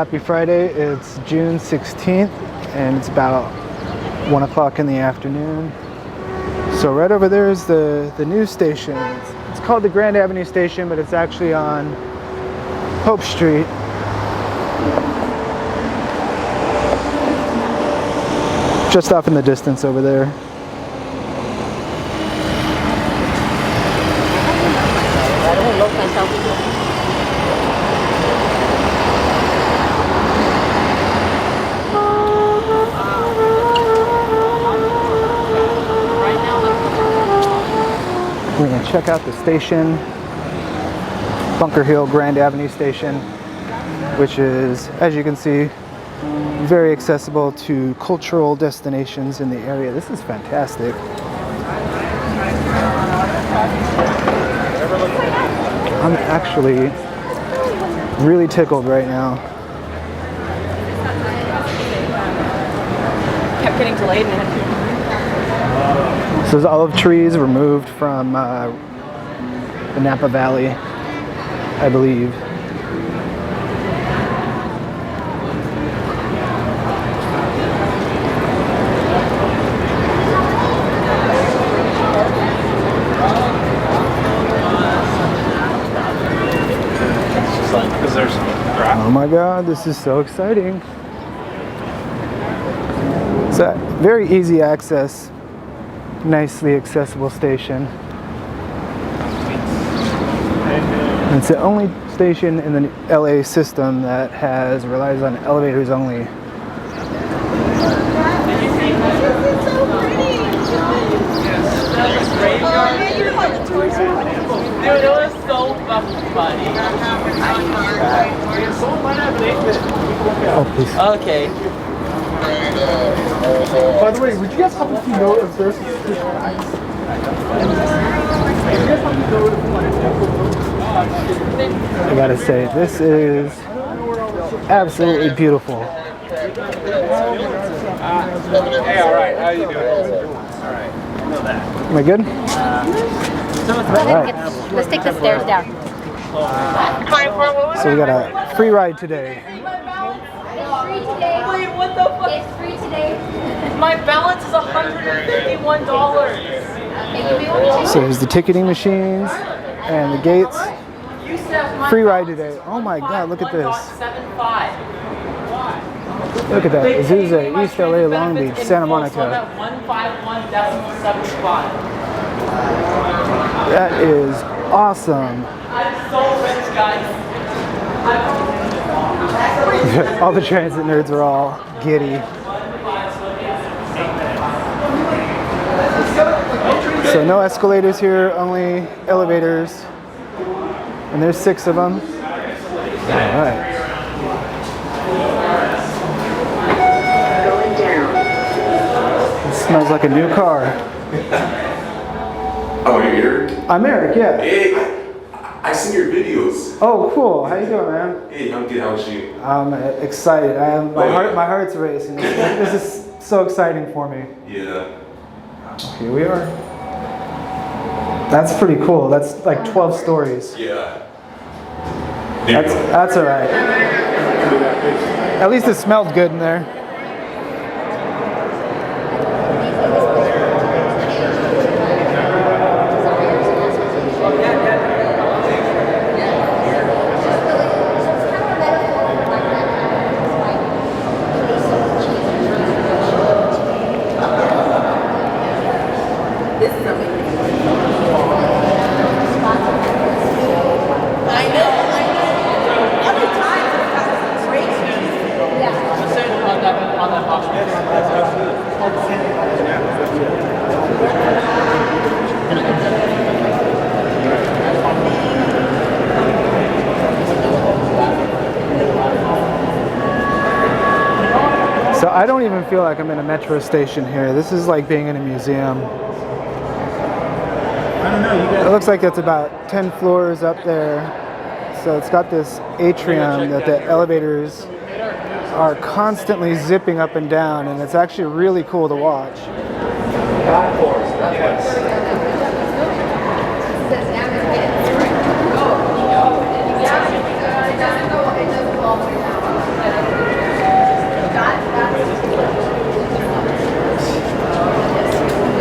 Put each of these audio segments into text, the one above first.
Happy Friday. It's June 16th and it's about 1 o'clock in the afternoon. So right over there is the news station. It's called the Grand Avenue Station, but it's actually on Hope Street. Just off in the distance over there. We're going to check out the station, Bunker Hill Grand Avenue Station, which is, as you can see, very accessible to cultural destinations in the area. This is fantastic. I'm actually really tickled right now. Kept getting delayed and had to. So there's olive trees removed from the Napa Valley, I believe. Oh my God, this is so exciting. It's a very easy access, nicely accessible station. And it's the only station in the LA system that relies on elevators only. Dude, it was so fucking funny. Oh, please. Okay. By the way, would you guys happen to know if there's a I gotta say, this is absolutely beautiful. Hey, alright, how you doing? Alright, I know that. Am I good? Alright. Let's take the stairs down. So we got a free ride today. Free today. Wait, what the fuck? It's free today. My balance is $151. So there's the ticketing machines and the gates. Free ride today. Oh my God, look at this. Look at that. Azusa, East LA, Long Beach, Santa Monica. That is awesome. I'm so rich, guys. All the transit nerds are all giddy. So no escalators here, only elevators. And there's 6 of them. All right. It smells like a new car. Oh, you're Eric? I'm Eric, yeah. Hey, I seen your videos. Oh, cool. How you doing, man? Hey, I'm good. How about you? I'm excited. My heart's racing. This is so exciting for me. Yeah. Here we are. That's pretty cool. That's like 12 stories. Yeah. That's all right. At least it smelled good in there. So I don't even feel like I'm in a metro station here. This is like being in a museum. I don't know, It looks like it's about 10 floors up there. So it's got this atrium that the elevators are constantly zipping up and down, and it's actually really cool to watch.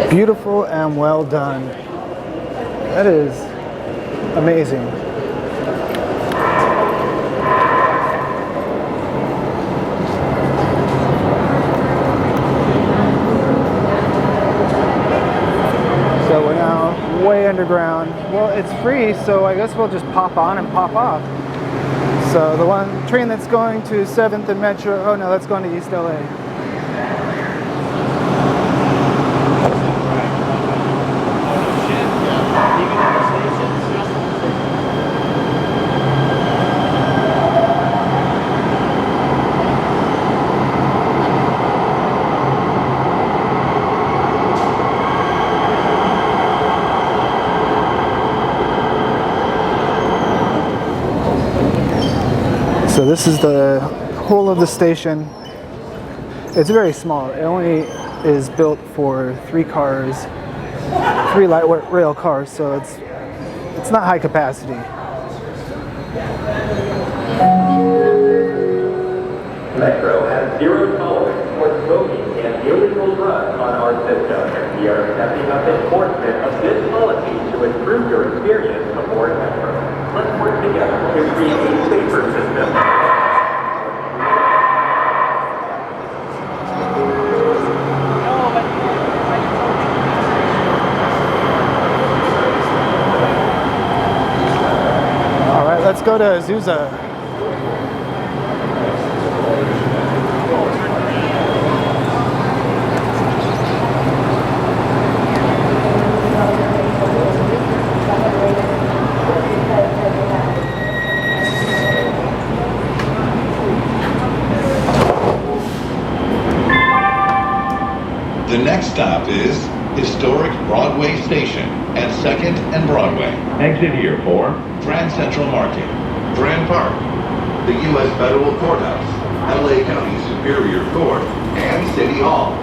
Beautiful and well done. That is amazing. So we're now way underground. Well, it's free, so I guess we'll just pop on and pop off. So the one train that's going to 7th and Metro, oh no, that's going to East LA. So this is the whole of the station. It's very small. It only is built for 3 cars, 3 light rail cars, so it's not high capacity. Metro has 0 tolerance for smoking and illegal drugs on our system. We are stepping up enforcement of this policy to improve your experience aboard Metro. Let's work together to create a safer system. All right, let's go to Azusa. The next stop is historic Broadway Station at 2nd and Broadway. Exit here for Grand Central Market, Grand Park, the U.S. Federal Courthouse, LA County Superior Court, and City Hall.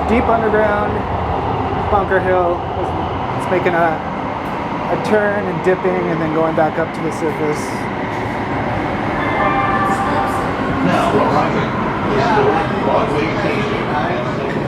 Deep underground, Bunker Hill. It's making a turn and dipping and then going back up to the surface. Now arriving, historic Broadway Station at 2nd.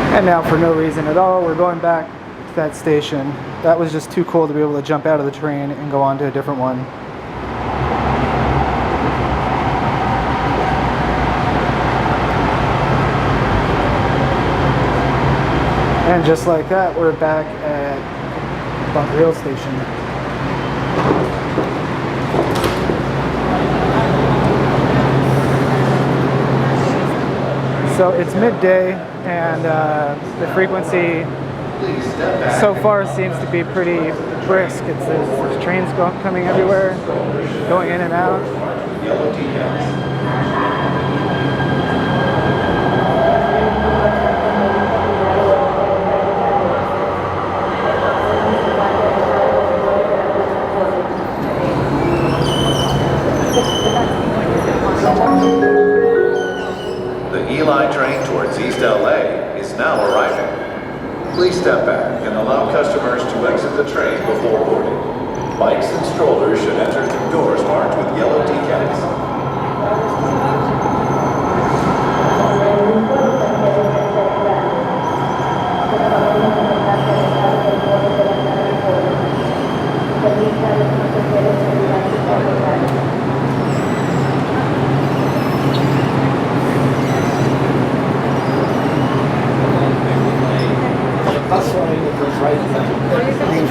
And now, for no reason at all, we're going back to that station. That was just too cool to be able to jump out of the train and go on to a different one. And just like that, we're back at Bunker Hill Station. So it's midday, and the frequency so far seems to be pretty brisk. There's trains coming everywhere, going in and out. Yellow decals. The E-Line train towards East LA is now arriving. Please step back and allow customers to exit the train before boarding. Bikes and strollers should enter through doors marked with yellow decals.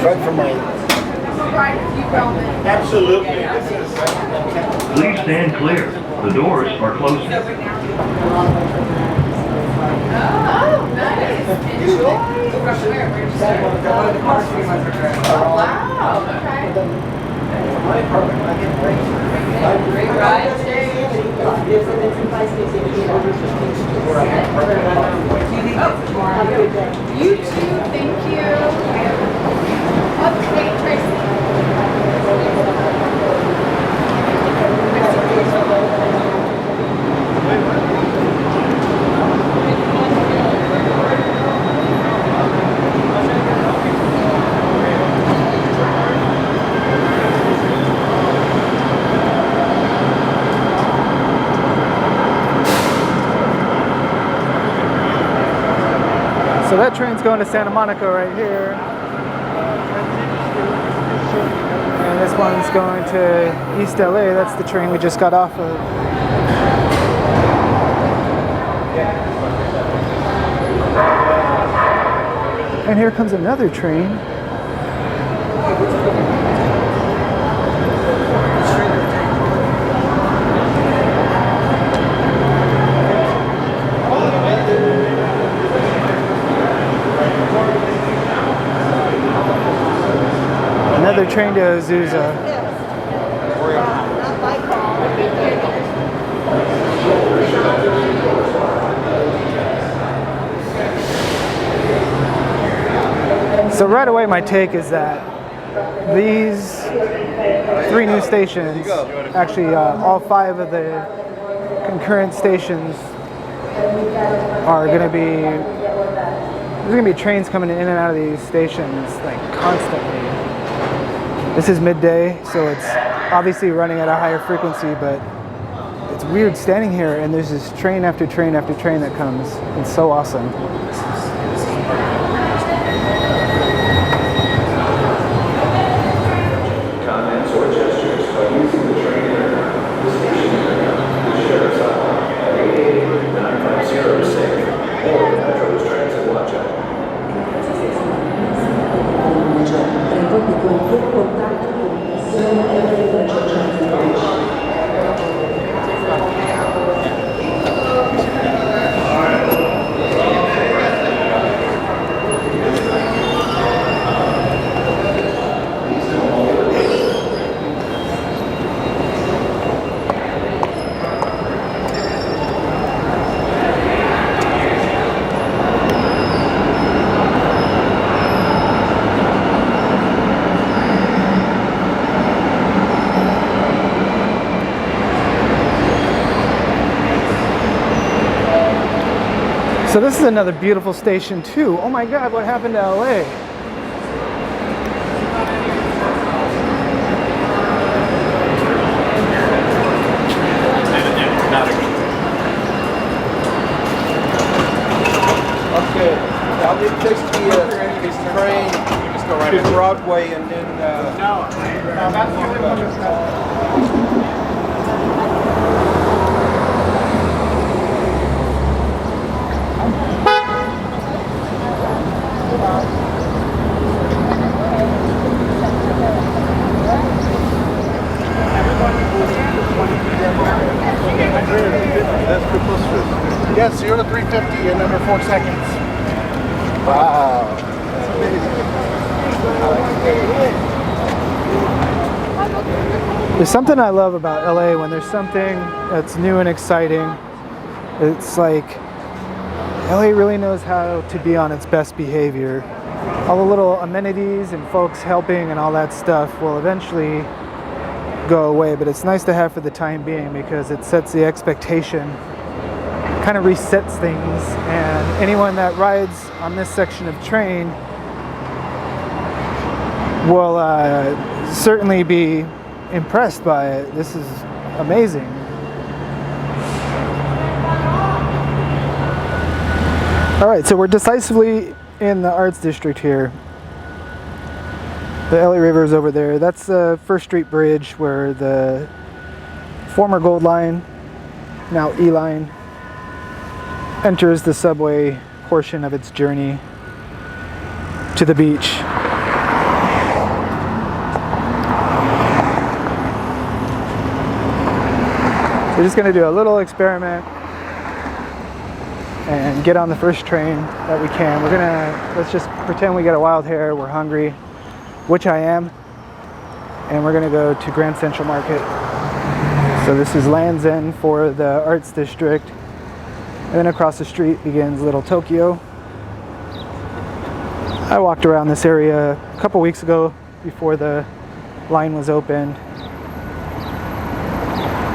Right from my... Absolutely. Please stand clear. The doors are closing. You too, thank you. Okay, Tracy. So that train's going to Santa Monica right here. And this one's going to East LA. That's the train we just got off of. And here comes another train. Another train to Azusa. So right away my take is that these 3 new stations, actually all 5 of the concurrent stations are going to be, there's going to be trains coming in and out of these stations like constantly. This is midday, so it's obviously running at a higher frequency, but it's weird standing here and there's this train after train after train that comes. It's so awesome. Comments or gestures by using the train area, the station area, the sheriff's hotline at 888-950-SAFE or the Metro's Transit Watch Out. So this is another beautiful station too. Oh my God, what happened to LA? Okay, I'll need to take the train to Broadway and then. No, that's the only one that's Yes, 0 to 350 in under 4 seconds. Wow. There's something I love about LA when there's something that's new and exciting. It's like LA really knows how to be on its best behavior. All the little amenities and folks helping and all that stuff will eventually go away, but it's nice to have for the time being because it sets the expectation, kind of resets things, and anyone that rides on this section of train will certainly be impressed by it. This is amazing. All right, so we're decisively in the Arts District here. The LA River is over there. That's the First Street Bridge where the former Gold Line, now E Line, enters the subway portion of its journey to the beach. We're just going to do a little experiment. and get on the first train that we can. Let's just pretend we get a wild hair, we're hungry, which I am, and we're gonna go to Grand Central Market. So this is Land's End for the Arts District, and then across the street begins Little Tokyo. I walked around this area a couple weeks ago before the line was opened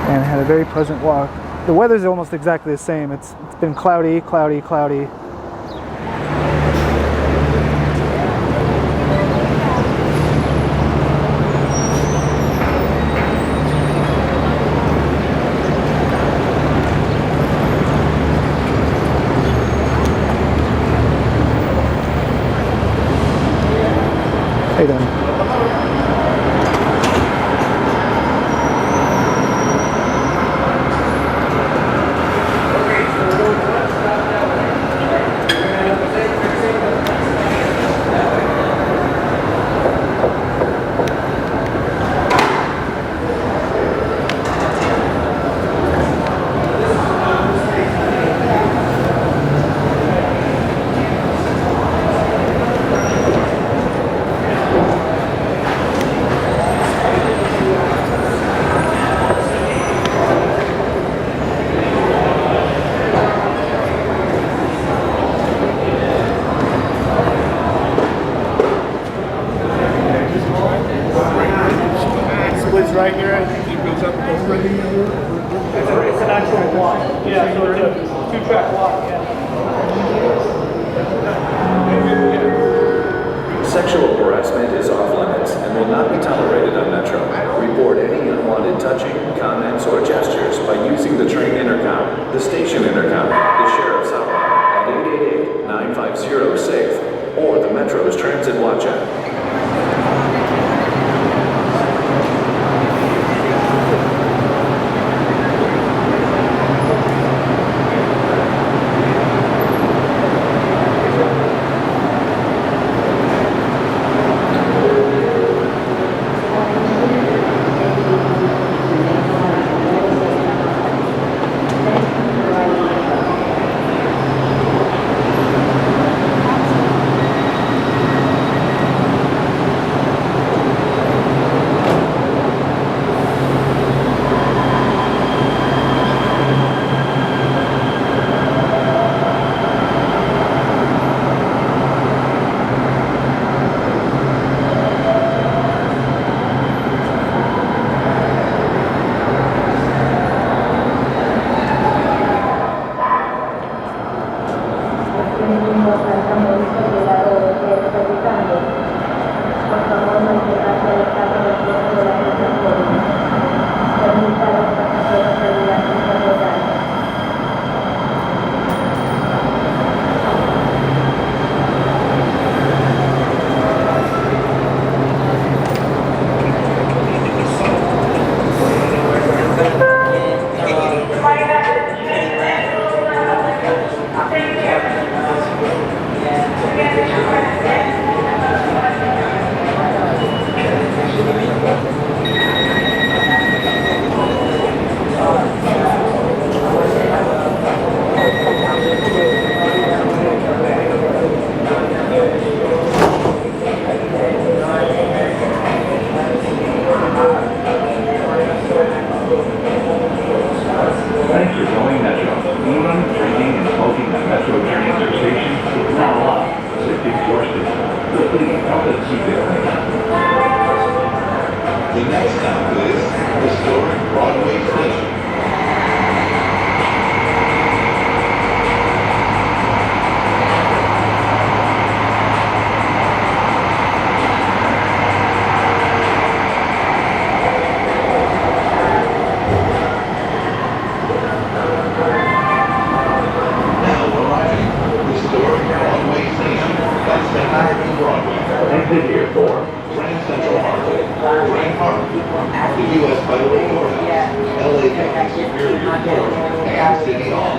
and had a very pleasant walk. The weather's almost exactly the same. It's been cloudy, cloudy, cloudy. Hey then. Right here, I think it goes up over the. It's an actual walk. Yeah, so it's a 2-track walk. Yeah. Sexual harassment is off limits and will not be tolerated on Metro. Report any unwanted touching, comments, or gestures by using the train intercom, the station intercom, the sheriff's hotline at 888-950-SAFE, or the Metro's Transit Watch app. The next stop is historic Broadway Station. Exit here for Grand Central Market, Grand Park, the U.S. Federal Courthouse, LA County Superior Court, and City Hall.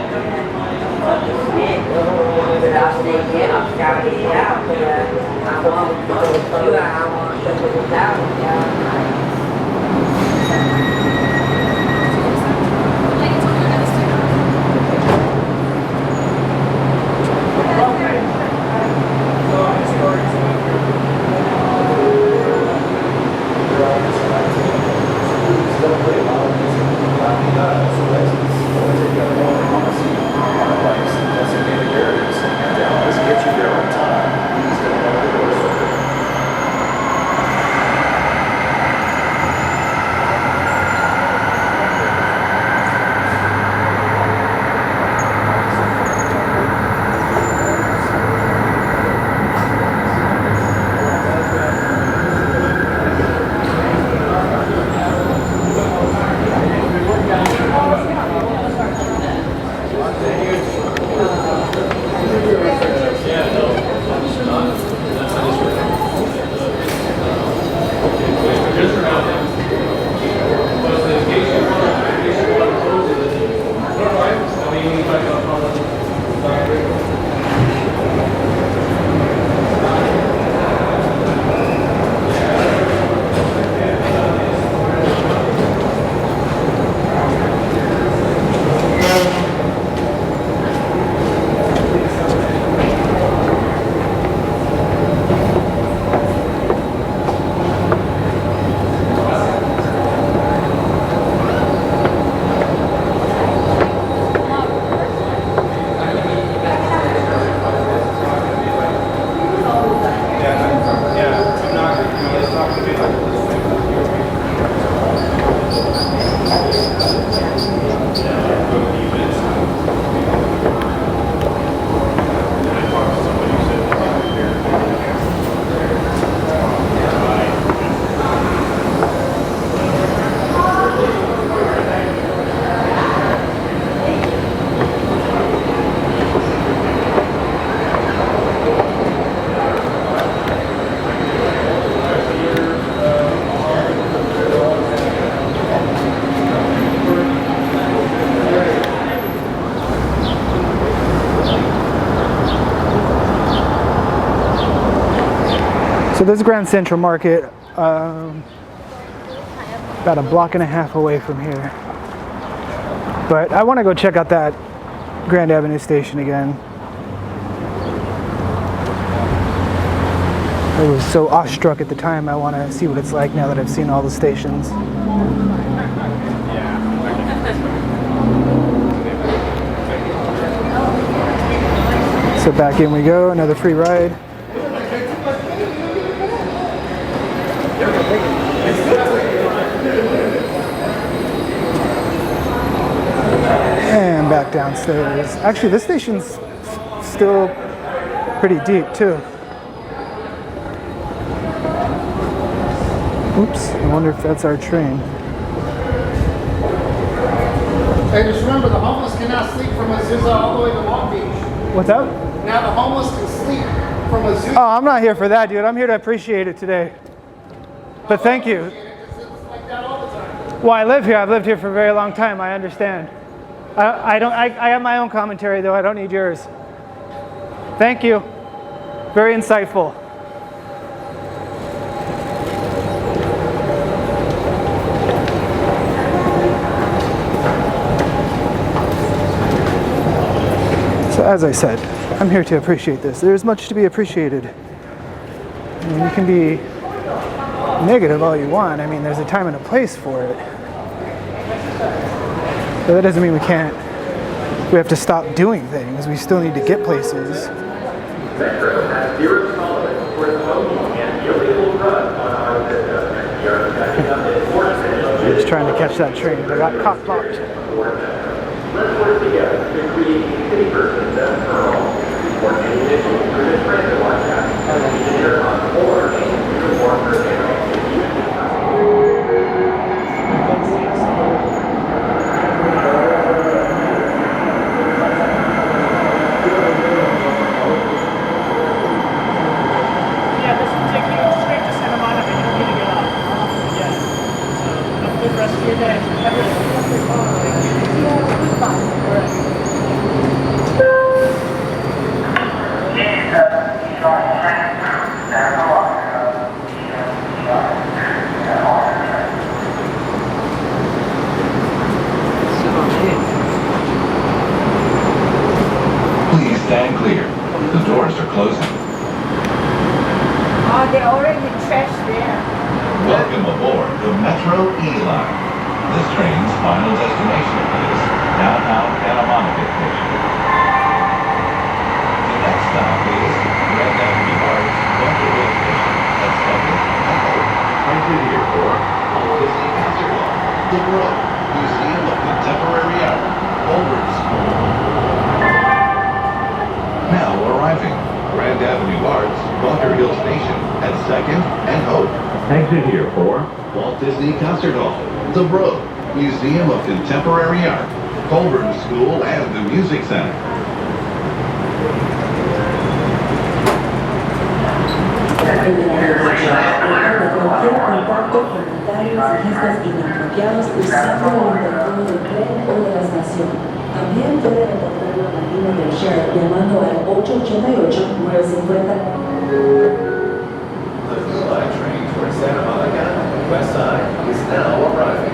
So this is Grand Central Market, about a block and a half away from here. But I want to go check out that Grand Avenue station again. I was so awestruck at the time. I want to see what it's like now that I've seen all the stations. So back in we go, another free ride. And back downstairs. Actually, this station's still pretty deep too. Oops, I wonder if that's our train. Hey, just remember, the homeless cannot sleep from Azusa all the way to Long Beach. What's up? Now the homeless can sleep from Azusa. Oh, I'm not here for that, dude. I'm here to appreciate it today. But thank you. It's like that all the time. Well, I live here. I've lived here for a very long time. I understand. I have my own commentary, though. I don't need yours. Thank you. Very insightful. So as I said, I'm here to appreciate this. There's much to be appreciated. I mean, you can be negative all you want. I mean, there's a time and a place for it. But that doesn't mean we have to stop doing things. We still need to get places. Metro has zero tolerance for smoking and illegal drugs on our system. We are stepping up enforcement of I'm just trying to catch that train, but I got cock-blocked. Let's work together to create a safer system for all. Report any issues through the transit watch app, either on or uniform for general safety. Yeah, this will take you straight to Santa Monica. You don't need to get off. Yeah. So, have a good rest of your day. Please stand clear. The doors are closing. Oh, they already trashed there. Welcome aboard the Metro E-Line. This train's final destination is downtown Santa Monica Station. The next stop is Grand Avenue Arts, Broadway Station at 2nd and Hope. Exit here for Walt Disney Concert Hall, The Broad, Museum of Contemporary Art, Holbrook School. Now arriving, Grand Avenue Arts, Bunker Hill Station at 2nd and Hope. Exit here for Walt Disney Concert Hall, The Broad, Museum of Contemporary Art, Holbrook School, and the Music Center. Cualquier contacto con notarios y gestos inapropiados usando el teléfono del tren o de la estación. También puede reportarlo a la línea del sheriff llamando al 888-950. The E-Line train towards Santa Monica, West Side, is now arriving.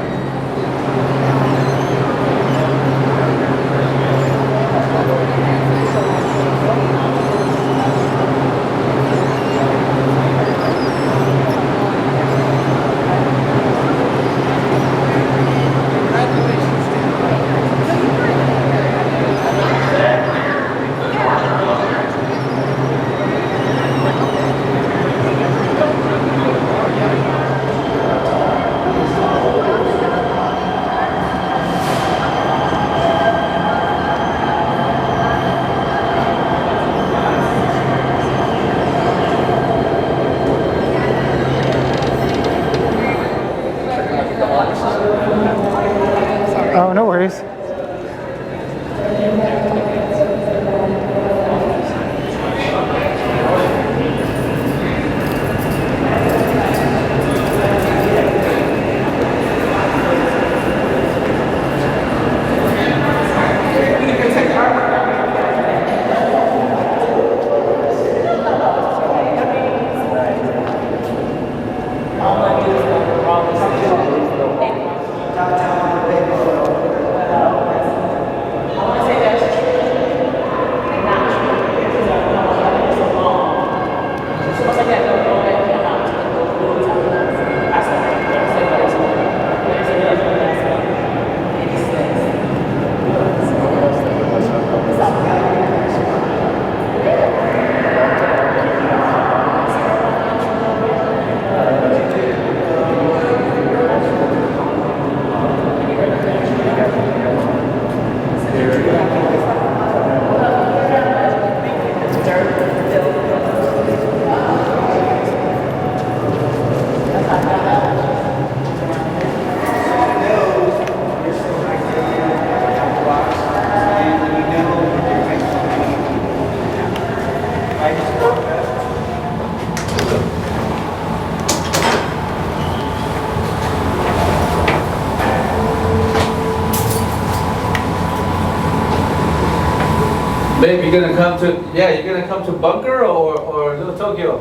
Babe, you're gonna come to, yeah, you're gonna come to Bunker or Little Tokyo?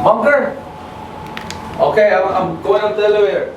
Bunker? Okay, I'm going up the elevator.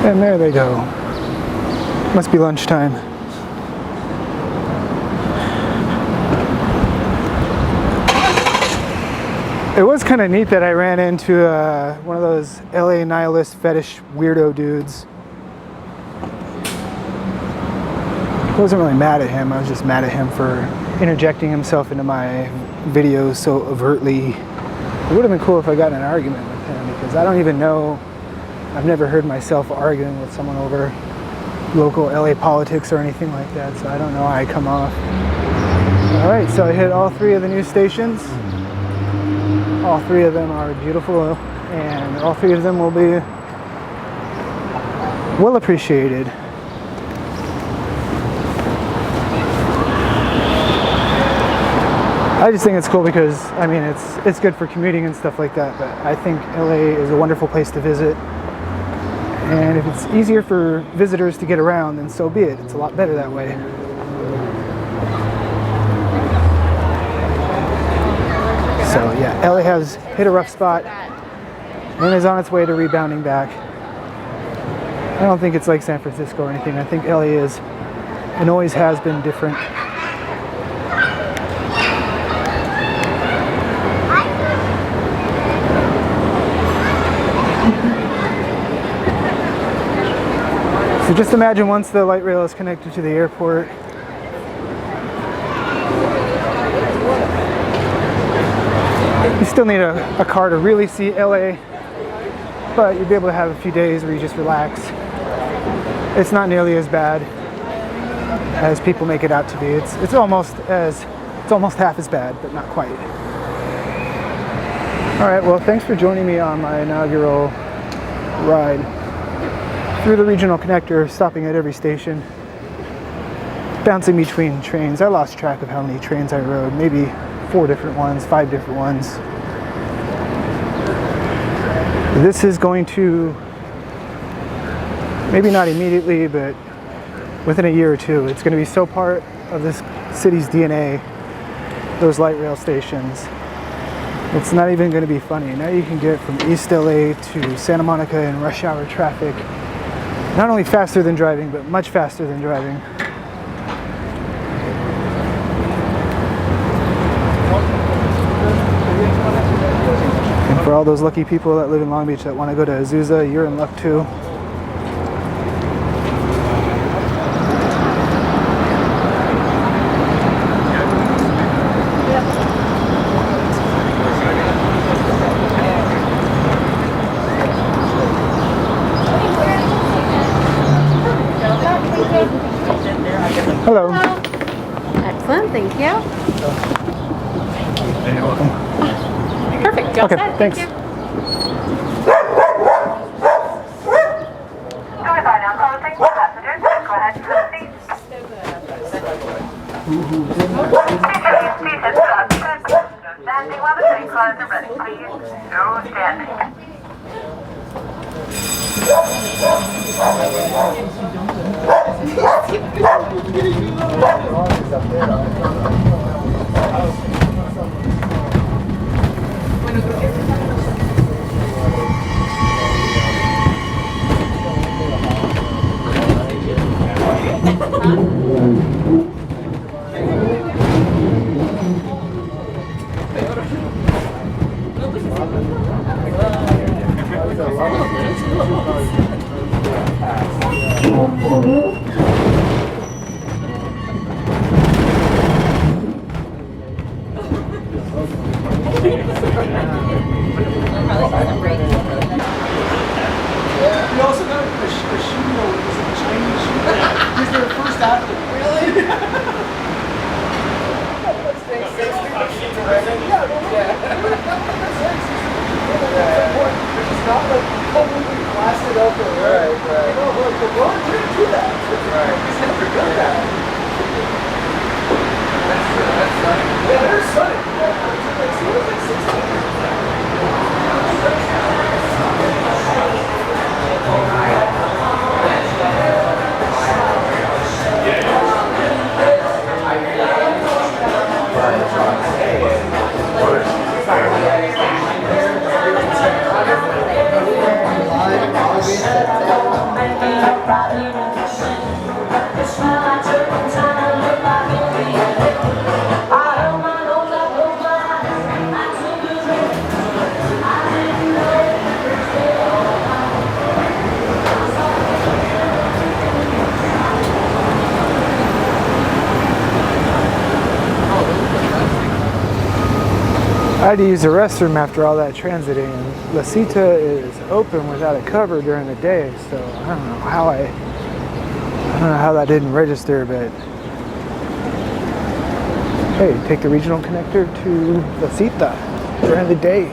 And there they go. Must be lunchtime. It was kind of neat that I ran into one of those LA nihilist fetish weirdo dudes. I wasn't really mad at him, I was just mad at him for interjecting himself into my videos so overtly. It would have been cool if I got in an argument with him, because I don't even know, I've never heard myself arguing with someone over local LA politics or anything like that, so I don't know how I come off. Alright, so I hit all 3 of the new stations. All 3 of them are beautiful, and all 3 of them will be well appreciated. I just think it's cool because, I mean, it's good for commuting and stuff like that, but I think LA is a wonderful place to visit. And if it's easier for visitors to get around, then so be it. It's a lot better that way. So yeah, LA has hit a rough spot and is on its way to rebounding back. I don't think it's like San Francisco or anything. I think LA is and always has been different. So just imagine once the light rail is connected to the airport, you still need a car to really see LA, but you'll be able to have a few days where you just relax. It's not nearly as bad as people make it out to be. It's almost half as bad, but not quite. All right, well, thanks for joining me on my inaugural ride through the regional connector, stopping at every station, bouncing between trains. I lost track of how many trains I rode, maybe 4 different ones, 5 different ones. This is going to, maybe not immediately, but within a year or 2, it's going to be so part of this city's DNA, those light rail stations. It's not even going to be funny. Now you can get from East LA to Santa Monica in rush hour traffic, not only faster than driving, but much faster than driving. And for all those lucky people that live in Long Beach that want to go to Azusa, you're in luck too. Hello. Excellent, thank you. You're welcome. Perfect. Okay, thanks. Thank you. Standing while the train cars are ready, please. No standing. We also got a shoe note. It was a Chinese shoe. He's their first athlete. Really? It's not like completely blasted up or right. You know, like LeBron didn't do that. Right. He's never done that. That's funny. Yeah, they're stunning. He was like 16. I had to use the restroom after all that transiting, and La Cita is open without a cover during the day, so I don't know how that didn't register, but hey, take the regional connector to La Cita during the day.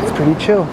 It's pretty chill.